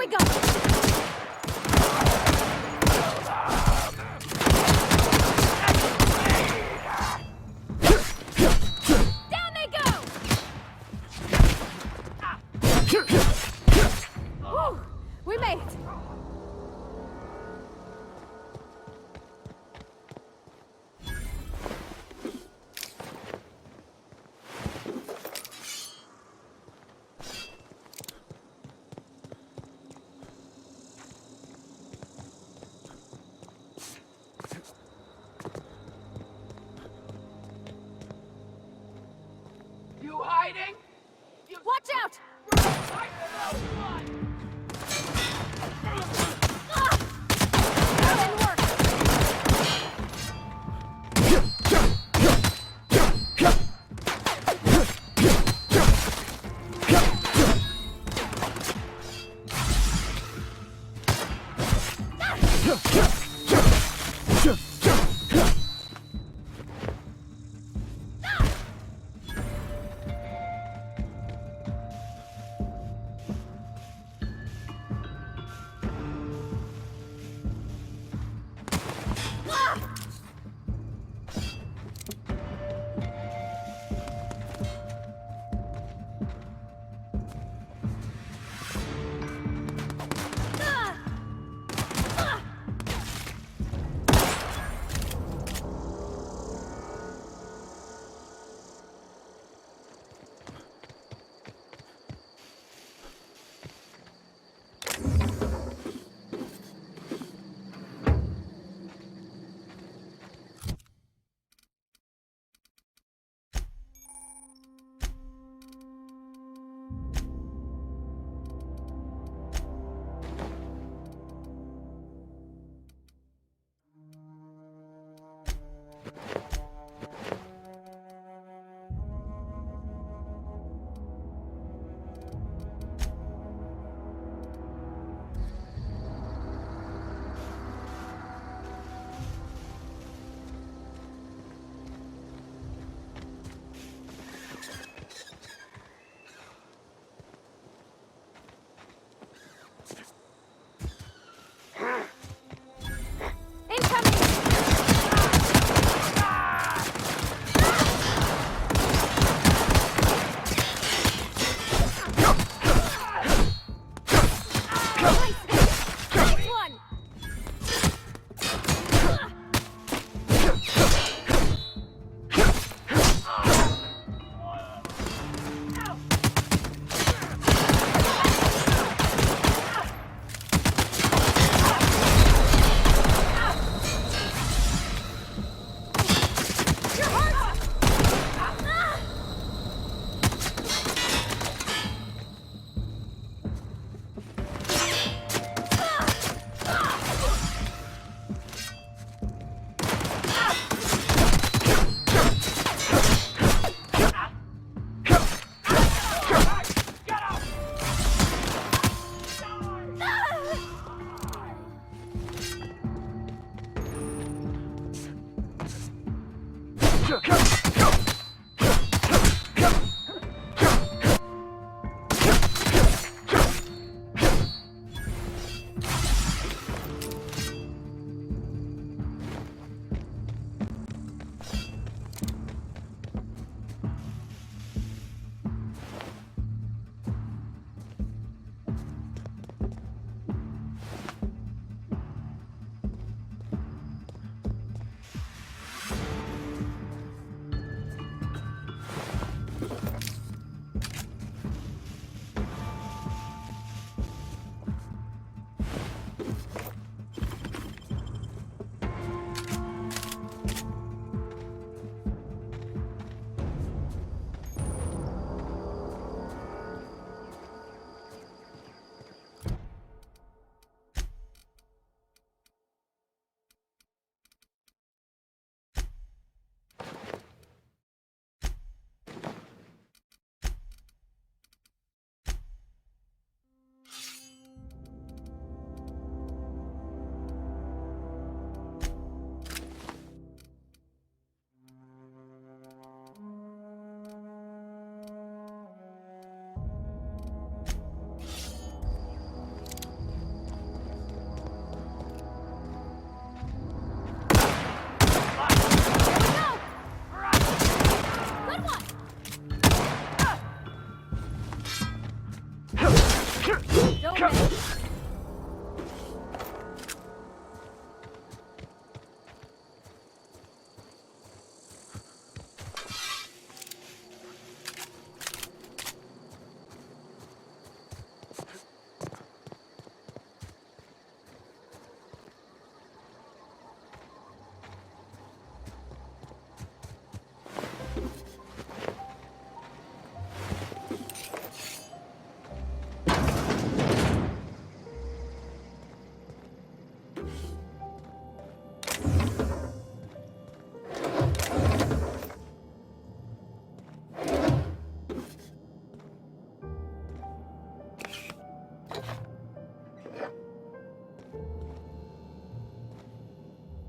we go! Down they go! Whew, we made it! You hiding? You... Watch out! I know one! That didn't work!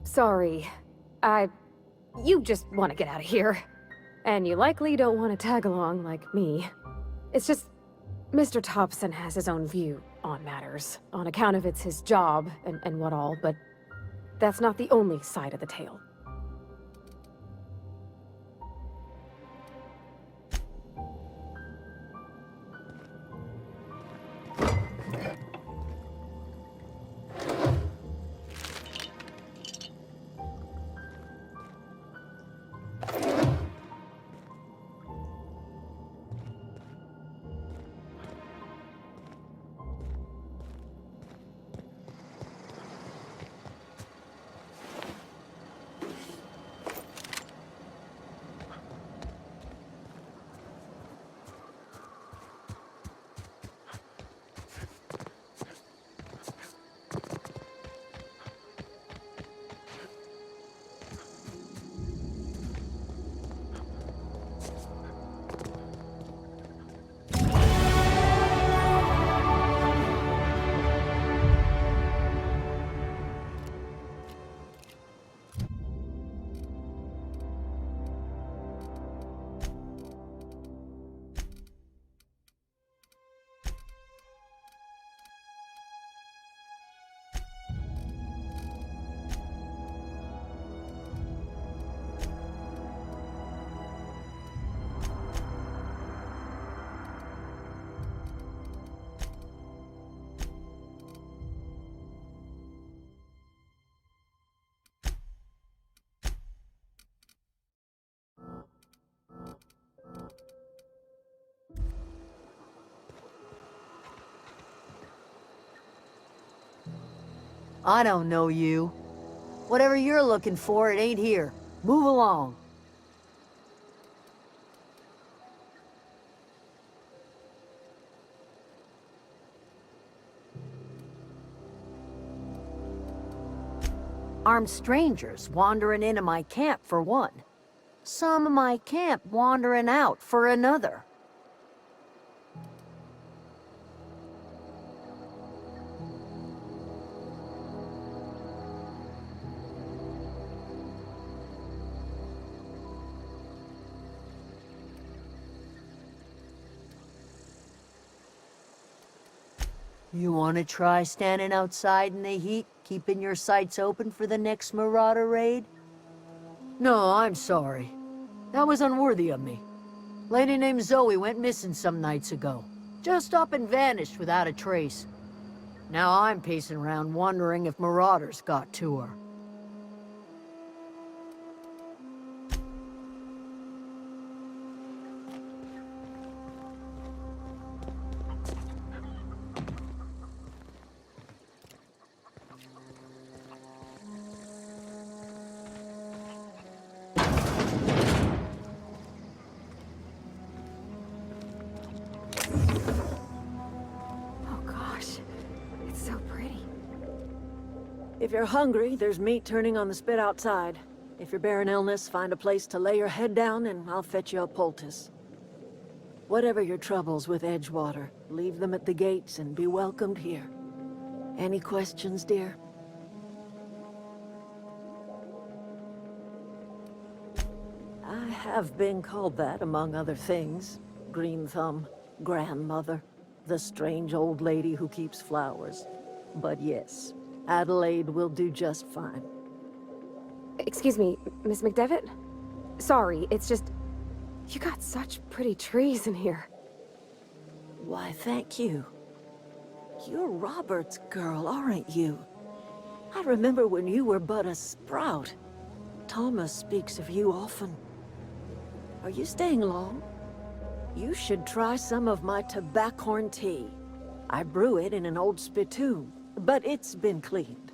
sorry. You just want to get out of here. And you likely don't want to tag along like me. It's just, Mr. Thompson has his own view on matters, on account of it's his job and what all, but that's not the only side of the tale. I don't know you. Whatever you're looking for, it ain't here. Move along. Armed strangers wandering into my camp for one. Some of my camp wandering out for another. You want to try standing outside in the heat, keeping your sights open for the next Marauder raid? No, I'm sorry. That was unworthy of me. Lady named Zoe went missing some nights ago. Just up and vanished without a trace. Now I'm pacing around wondering if Marauders got to her. If you're hungry, there's meat turning on the spit outside. If you're bearing illness, find a place to lay your head down and I'll fetch you a poultice. Whatever your troubles with Edgewater, leave them at the gates and be welcomed here. Any questions, dear? I have been called that, among other things. Green Thumb, grandmother, the strange old lady who keeps flowers. But yes, Adelaide will do just fine. Excuse me, Miss McDevitt? Sorry, it's just... You got such pretty trees in here. Why, thank you. You're Robert's girl, aren't you? I remember when you were but a sprout. Thomas speaks of you often. Are you staying long? You should try some of my tobaccorn tea. I brew it in an old spittoon, but it's been cleaned.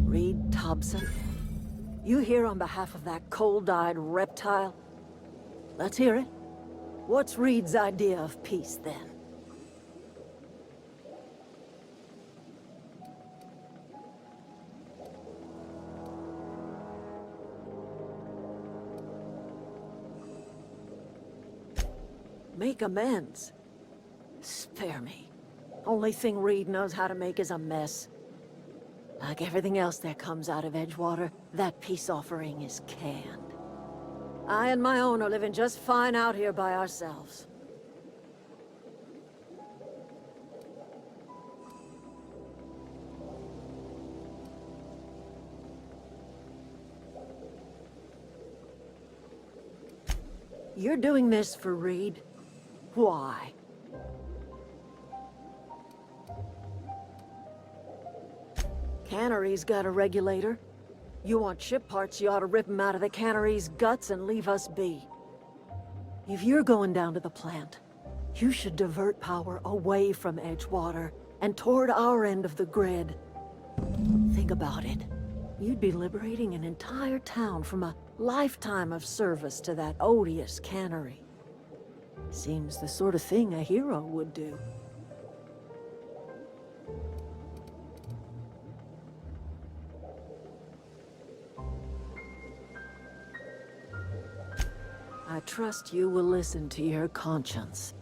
Reed Thompson? You here on behalf of that cold-eyed reptile? Let's hear it. What's Reed's idea of peace, then? Make amends. Spare me. Only thing Reed knows how to make is a mess. Like everything else that comes out of Edgewater, that peace offering is canned. I and my own are living just fine out here by ourselves. You're doing this for Reed? Why? Cannery's got a regulator. You want ship parts, you ought to rip them out of the cannery's guts and leave us be. If you're going down to the plant, you should divert power away from Edgewater and toward our end of the grid. Think about it. You'd be liberating an entire town from a lifetime of service to that odious cannery. Seems the sort of thing a hero would do. I trust you will listen to your conscience.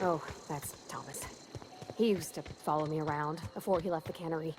Oh, that's Thomas. He used to follow me around before he left the cannery.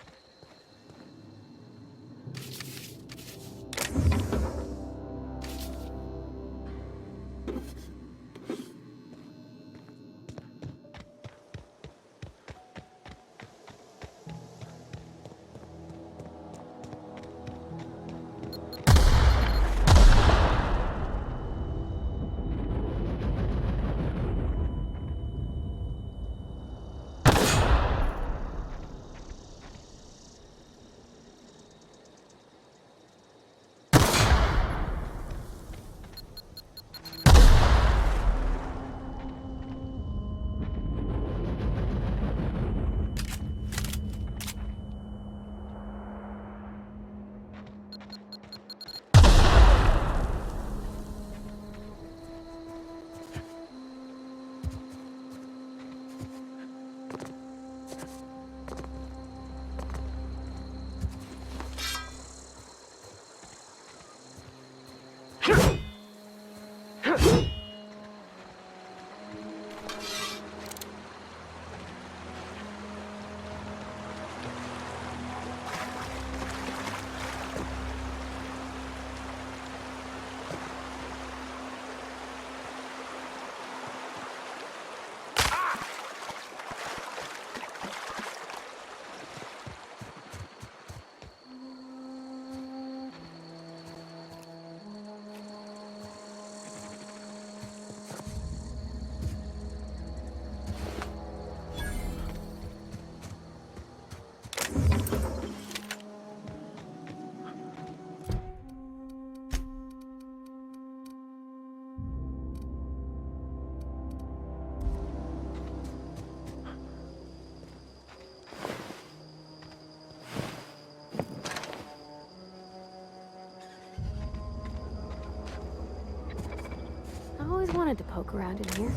always wanted to poke around in here.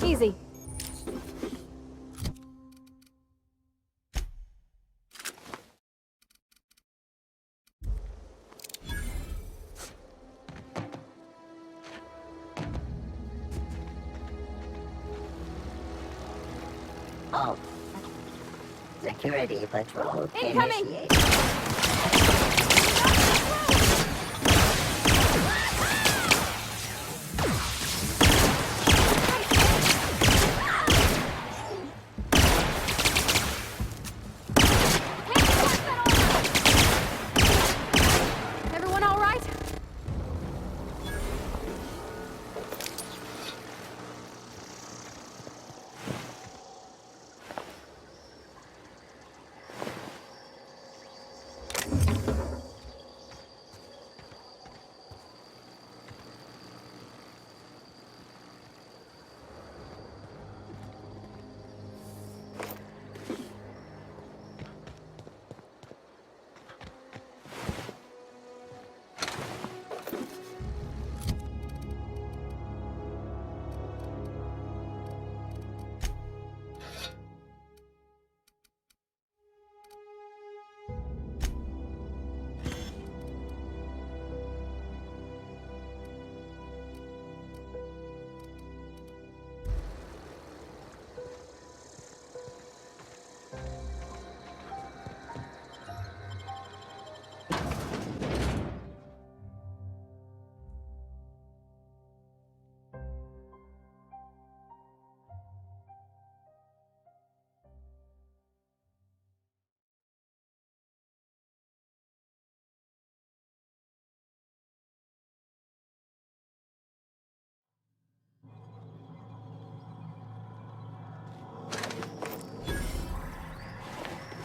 Easy. Oh. Security patrol Incoming! initiated. Everyone all right?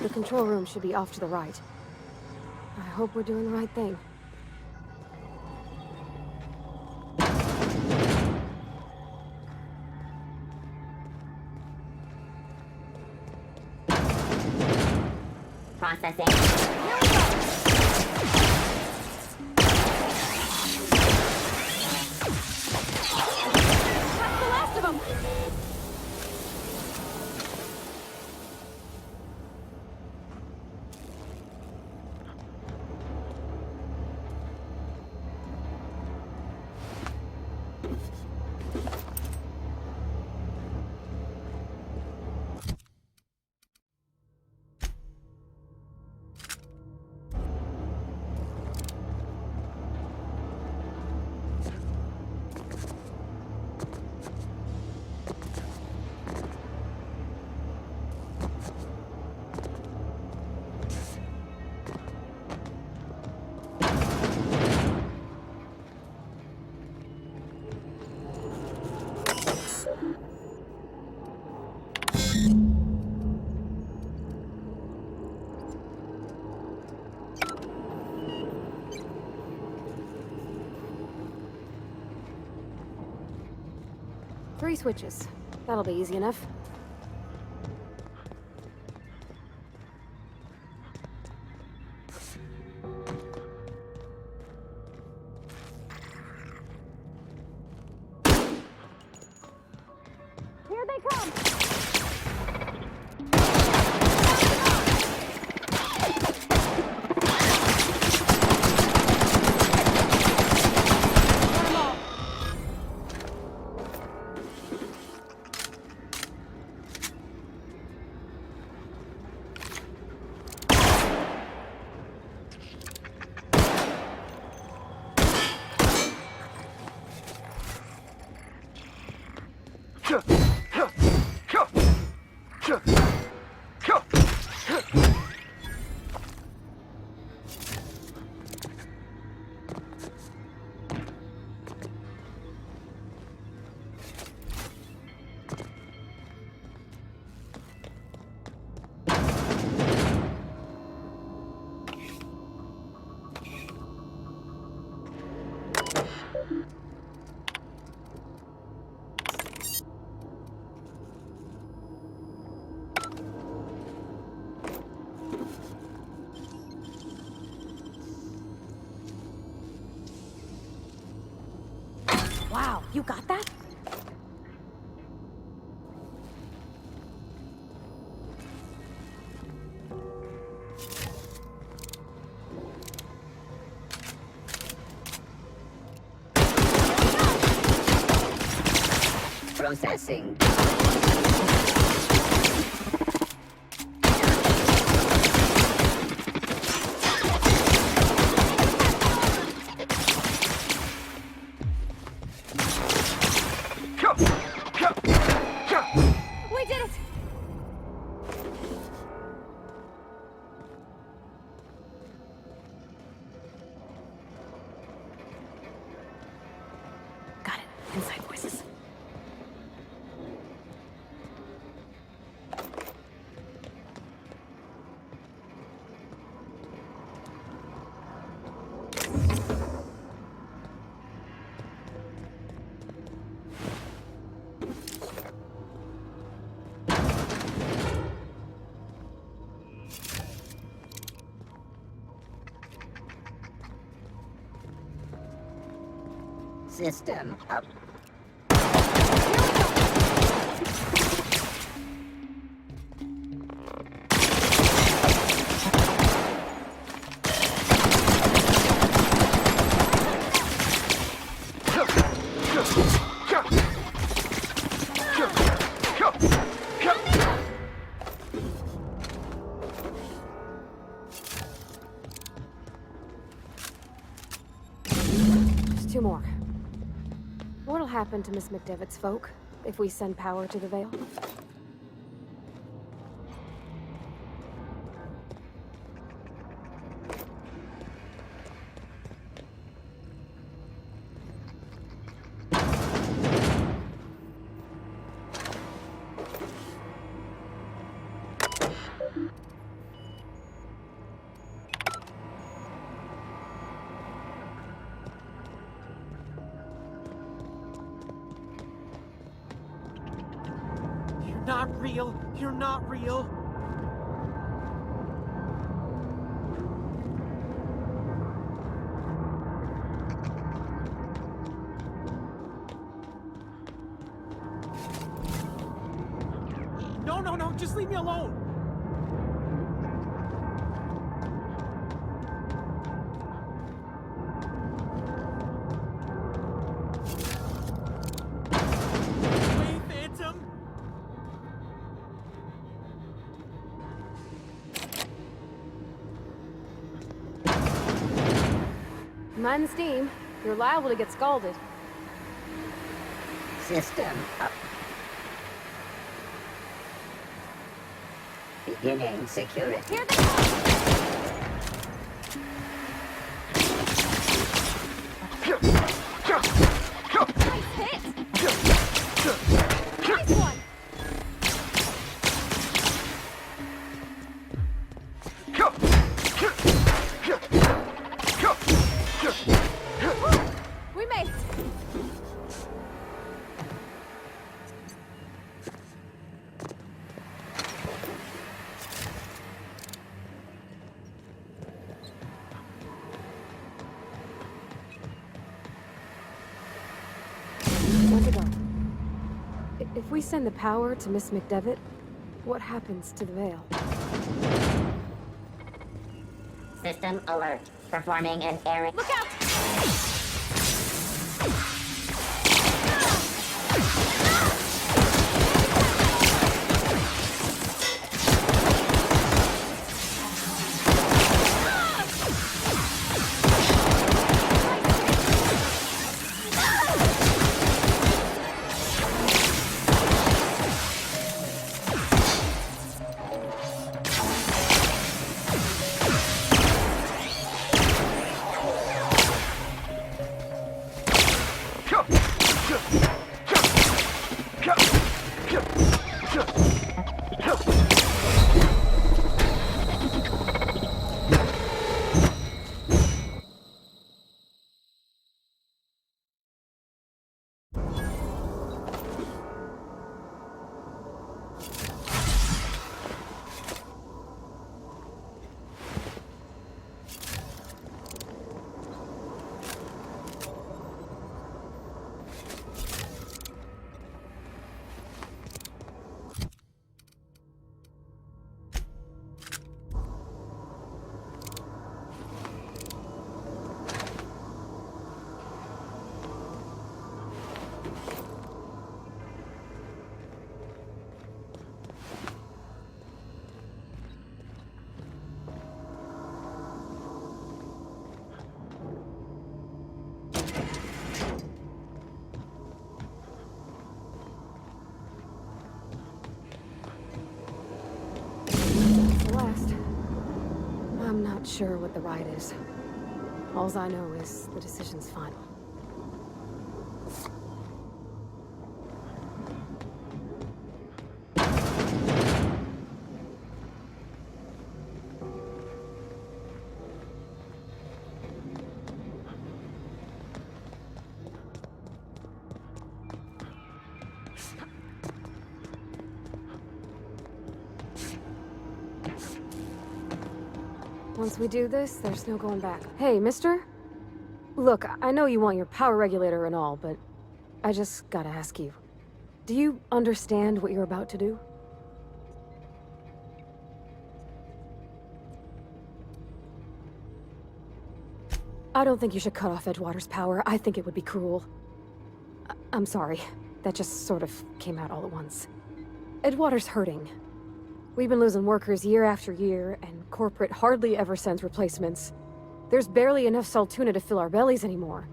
The control room should be off to the right. I hope we're doing the right thing. Processing. That's the last of them! Three switches. That'll be easy enough. Here they come! got that? Processing. We did it! Got it. Inside voices. System up. Just two more. What'll happen to Miss McDevitt's folk if we send power to the Vale? You're not real. You're not real. No, no, no, just leave me alone. Wait, Phantom. Mind the steam. You're liable to get scalded. System up. Beginning security. Here they come! Nice hit! Nice one! We made it! Where's it go? If we send the power to Miss McDevitt, what happens to the Vale? System alert. Performing an airing. Look out! not sure what the ride is. Alls I know is the decision's final. Once we do this, there's no going back. Hey, mister? Look, I know you want your power regulator and all, but I just gotta ask you. Do you understand what you're about to do? I don't think you should cut off Edgewater's power. I think it would be cruel. I'm sorry. That just sort of came out all at once. Edgewater's hurting. We've been losing workers year after year, and corporate hardly ever sends replacements. There's barely enough Saltuna to fill our bellies anymore.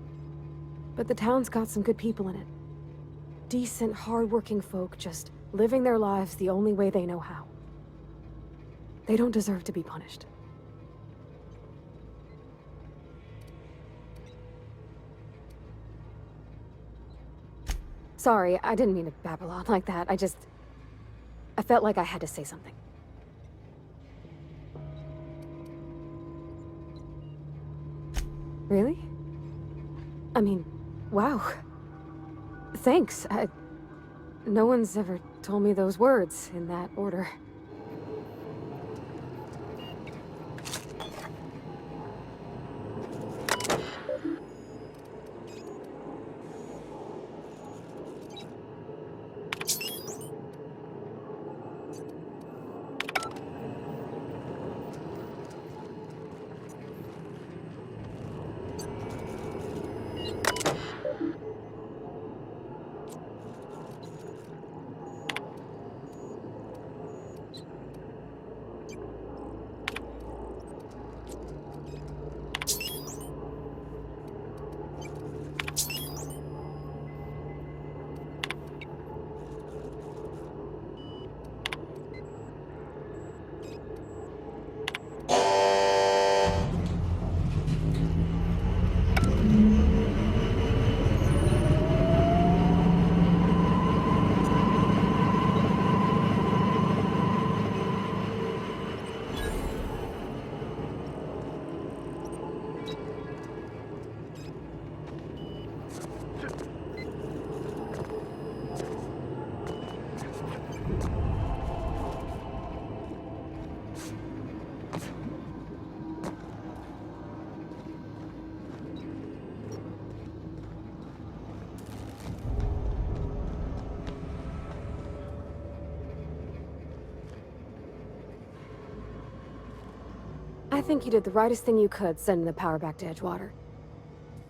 But the town's got some good people in it. Decent, hard-working folk just living their lives the only way they know how. They don't deserve to be punished. Sorry, I didn't mean to babble on like that. I felt like I had to say something. Really? I mean, wow. Thanks. No one's ever told me those words in that order. I think you did the rightest thing you could, sending the power back to Edgewater.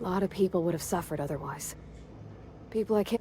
A lot of people would have suffered otherwise. People I can't...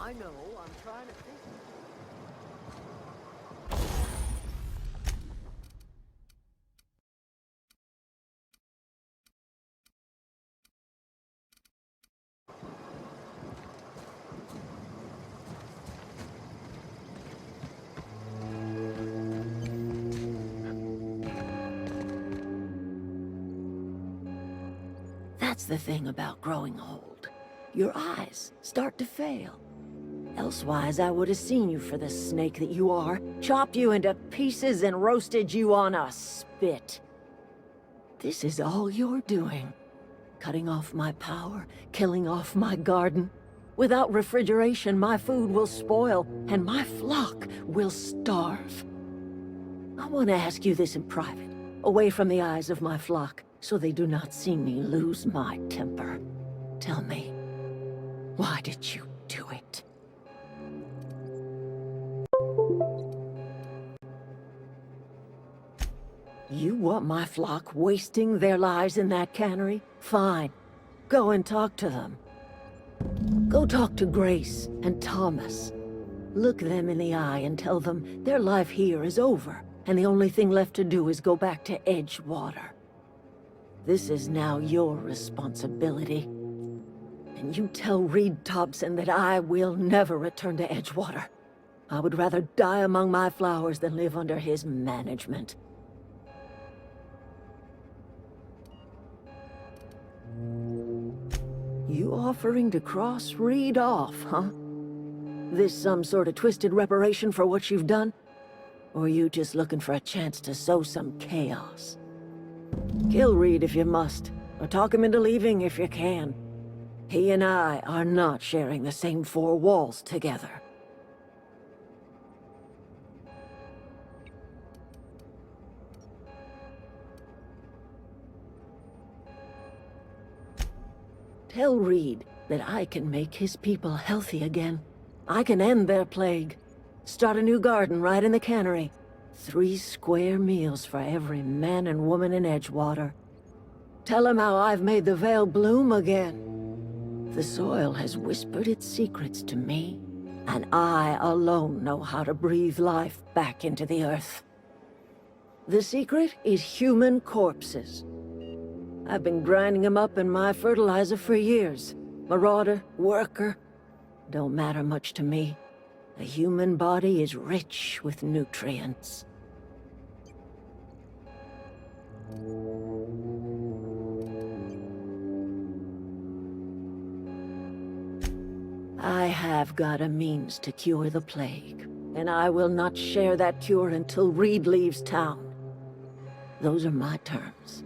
I know, I'm trying to think. That's the thing about growing old. Your eyes start to fail. Elsewise, I would have seen you for the snake that you are, chopped you into pieces and roasted you on a spit. This is all you're doing. Cutting off my power, killing off my garden. Without refrigeration, my food will spoil, and my flock will starve. I want to ask you this in private, away from the eyes of my flock, so they do not see me lose my temper. Tell me, why did you do it? You want my flock wasting their lives in that cannery? Fine. Go and talk to them. Go talk to Grace and Thomas. Look them in the eye and tell them their life here is over, and the only thing left to do is go back to Edgewater. This is now your responsibility. And you tell Reed Thompson that I will never return to Edgewater. I would rather die among my flowers than live under his management. You offering to cross Reed off, huh? This some sort of twisted reparation for what you've done? Or you just looking for a chance to sow some chaos? Kill Reed if you must, or talk him into leaving if you can. He and I are not sharing the same four walls together. Tell Reed that I can make his people healthy again. I can end their plague. Start a new garden right in the cannery. 3 square meals for every man and woman in Edgewater. Tell him how I've made the Vale bloom again. The soil has whispered its secrets to me, and I alone know how to breathe life back into the earth. The secret is human corpses. I've been grinding them up in my fertilizer for years. Marauder, worker, don't matter much to me. The human body is rich with nutrients. I have got a means to cure the plague, and I will not share that cure until Reed leaves town. Those are my terms.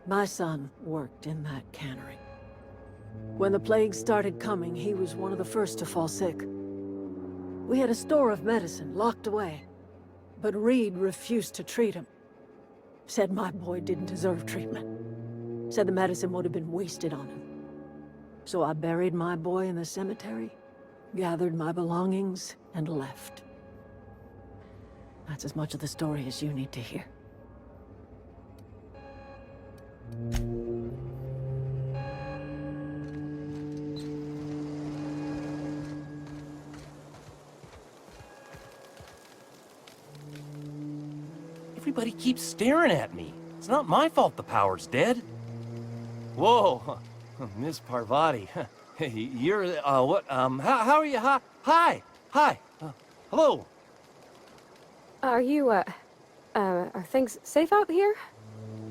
My son worked in that cannery. When the plague started coming, he was one of the first to fall sick. We had a store of medicine locked away, but Reed refused to treat him. Said my boy didn't deserve treatment. Said the medicine would have been wasted on him. So I buried my boy in the cemetery, gathered my belongings, and left. That's as much of the story as you need to hear. Everybody keeps staring at me. It's not my fault the power's dead. Whoa, Miss Parvati. Hey, you're, what, how are you? Hi, hello. Are you, are things safe out here?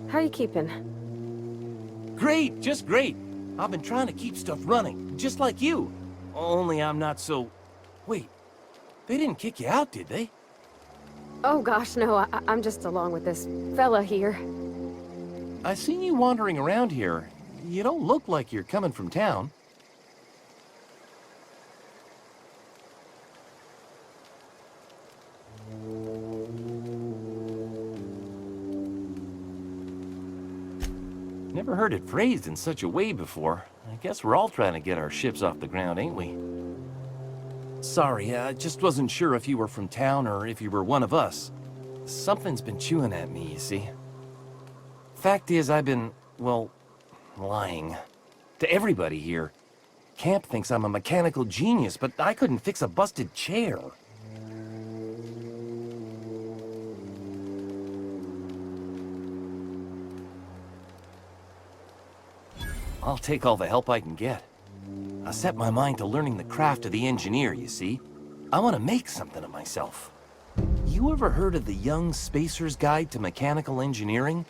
How are you keeping? Great, just great. I've been trying to keep stuff running, just like you. Only I'm not so... Wait, they didn't kick you out, did they? Oh gosh, no, I'm just along with this fella here. I seen you wandering around here. You don't look like you're coming from town. Never heard it phrased in such a way before. I guess we're all trying to get our ships off the ground, ain't we? Sorry, I just wasn't sure if you were from town or if you were one of us. Something's been chewing at me, you see. fact is, I've been, well, lying. To everybody here. Camp thinks I'm a mechanical genius, but I couldn't fix a busted chair. I'll take all the help I can get. I set my mind to learning the craft of the engineer, you see. I want to make something of myself. You ever heard of the Young Spacer's Guide to Mechanical Engineering?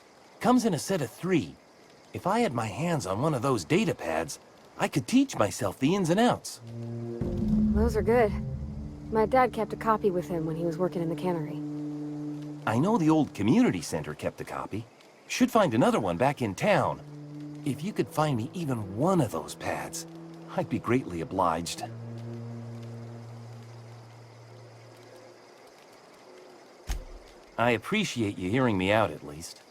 Comes in a set of 3. If I had my hands on one of those data pads, I could teach myself the ins and outs. Those are good. My dad kept a copy with him when he was working in the cannery. I know the old community center kept a copy. Should find another one back in town. If you could find me even one of those pads, I'd be greatly obliged. I appreciate you hearing me out, at least.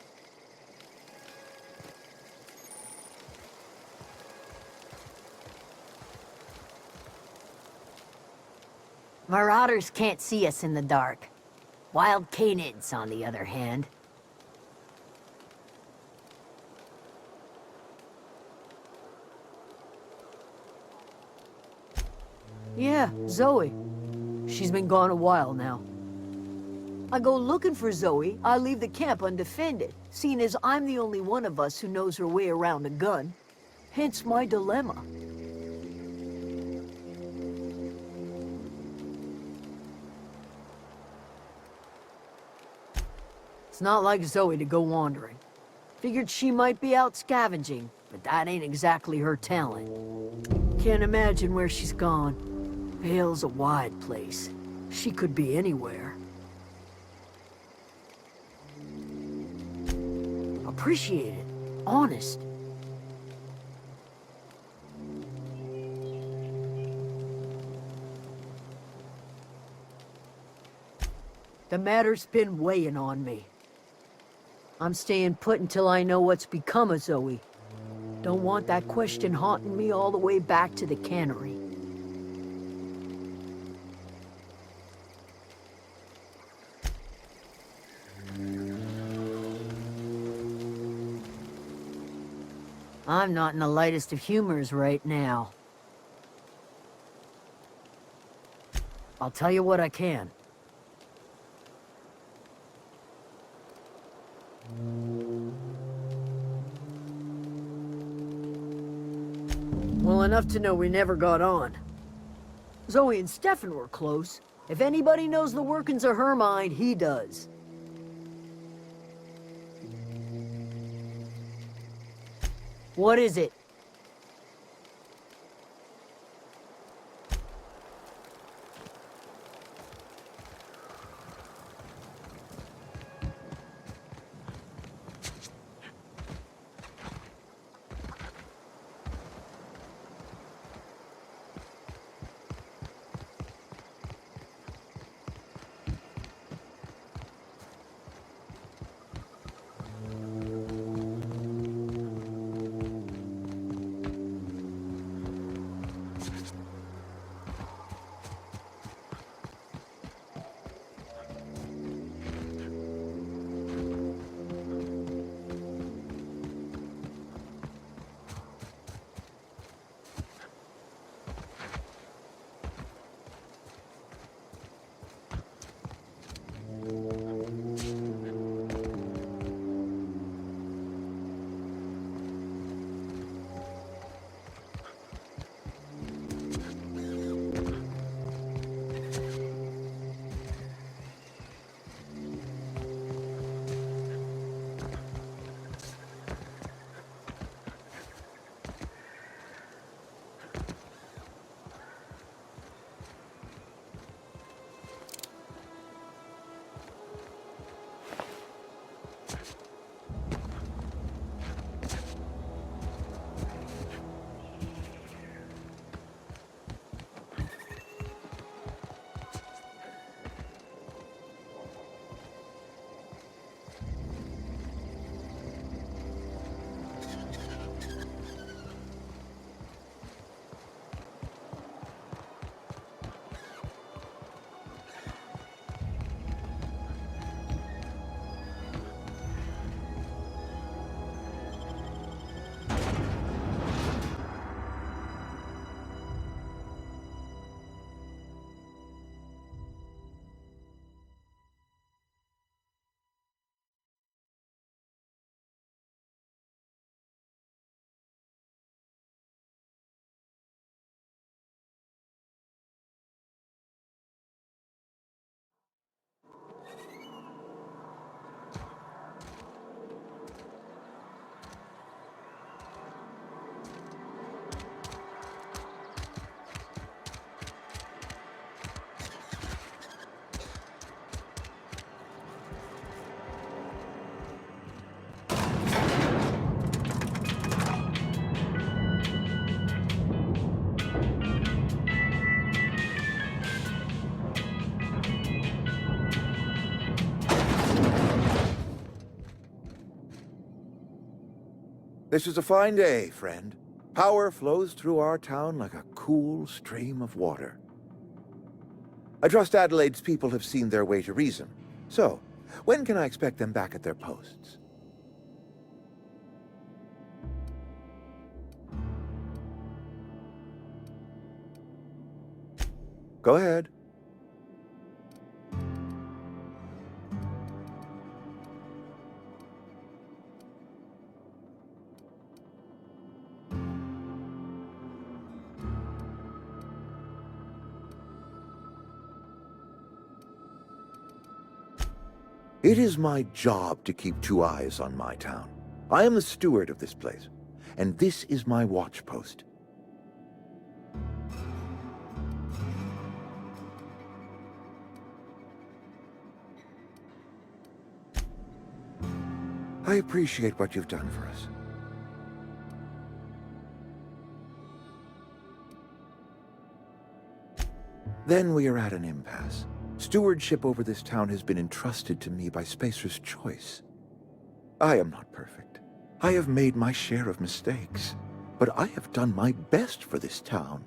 Marauders can't see us in the dark. Wild canids, on the other hand. Yeah, Zoe. She's been gone a while now. I go looking for Zoe, I leave the camp undefended, seeing as I'm the only one of us who knows her way around a gun. Hence my dilemma. It's not like Zoe to go wandering. Figured she might be out scavenging, but that ain't exactly her talent. Can't imagine where she's gone. Vale's a wide place. She could be anywhere. Appreciate it. Honest. The matter's been weighing on me. I'm staying put until I know what's become of Zoe. Don't want that question haunting me all the way back to the cannery. I'm not in the lightest of humors right now. I'll tell you what I can. Well, enough to know we never got on. Zoe and Stefan were close. If anybody knows the workings of her mind, he does. What is it? This is a fine day, friend. Power flows through our town like a cool stream of water. I trust Adelaide's people have seen their way to reason. So, when can I expect them back at their posts? Go ahead. It is my job to keep 2 eyes on my town. I am the steward of this place, and this is my watch post. I appreciate what you've done for us. Then we are at an impasse. Stewardship over this town has been entrusted to me by Spacer's Choice. I am not perfect. I have made my share of mistakes, but I have done my best for this town.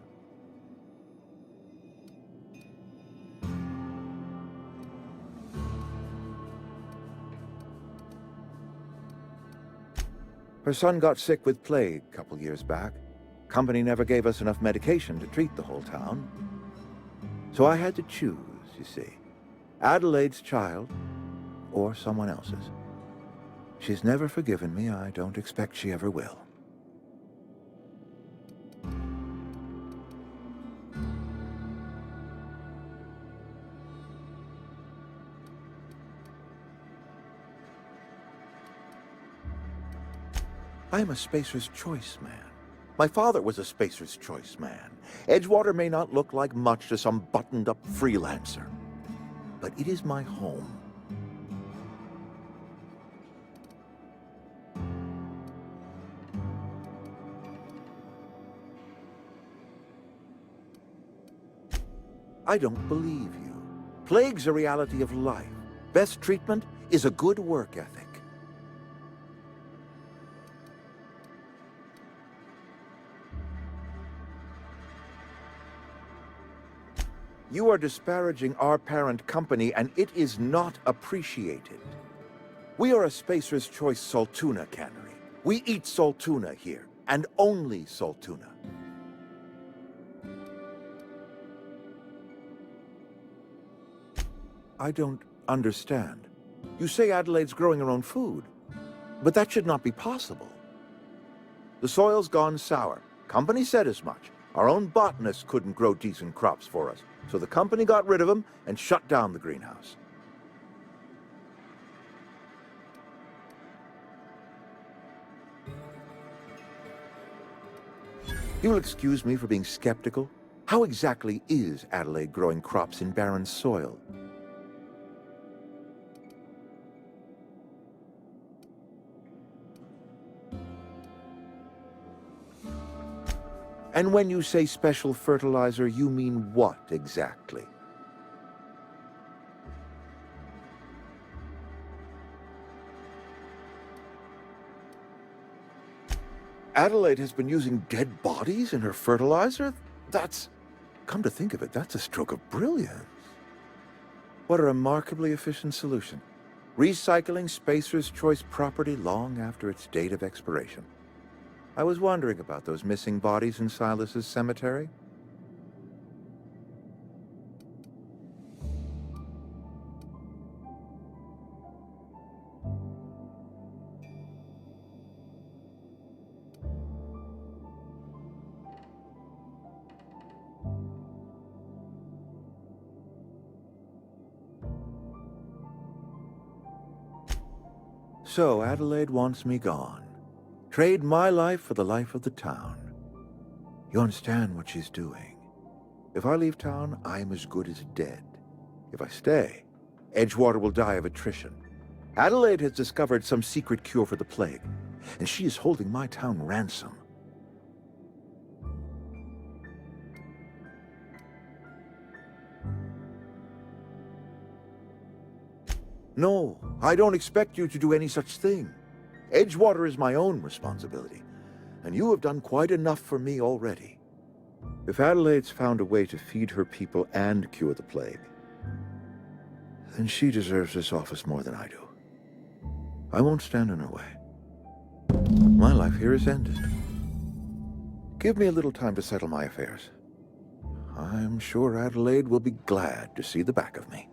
Her son got sick with plague a couple years back. Company never gave us enough medication to treat the whole town. So I had to choose, you see. Adelaide's child, or someone else's. She's never forgiven me. I don't expect she ever will. I am a Spacer's Choice man. My father was a Spacer's Choice man. Edgewater may not look like much to some buttoned-up freelancer, but it is my home. I don't believe you. Plague's a reality of life. Best treatment is a good work ethic. You are disparaging our parent company, and it is not appreciated. We are a Spacer's Choice Saltuna cannery. We eat saltuna here, and only saltuna. I don't understand. You say Adelaide's growing her own food, but that should not be possible. The soil's gone sour. Company said as much. Our own botanists couldn't grow decent crops for us, so the company got rid of them and shut down the greenhouse. You'll excuse me for being skeptical. How exactly is Adelaide growing crops in barren soil? And when you say special fertilizer, you mean what exactly? Adelaide has been using dead bodies in her fertilizer? Come to think of it, that's a stroke of brilliance. What a remarkably efficient solution. Recycling Spacer's Choice property long after its date of expiration. I was wondering about those missing bodies in Silas's cemetery. So Adelaide wants me gone. Trade my life for the life of the town. You understand what she's doing. If I leave town, I am as good as dead. If I stay, Edgewater will die of attrition. Adelaide has discovered some secret cure for the plague, and she is holding my town ransom. No, I don't expect you to do any such thing. Edgewater is my own responsibility, and you have done quite enough for me already. If Adelaide's found a way to feed her people and cure the plague, then she deserves this office more than I do. I won't stand in her way. My life here is ended. Give me a little time to settle my affairs. I'm sure Adelaide will be glad to see the back of me.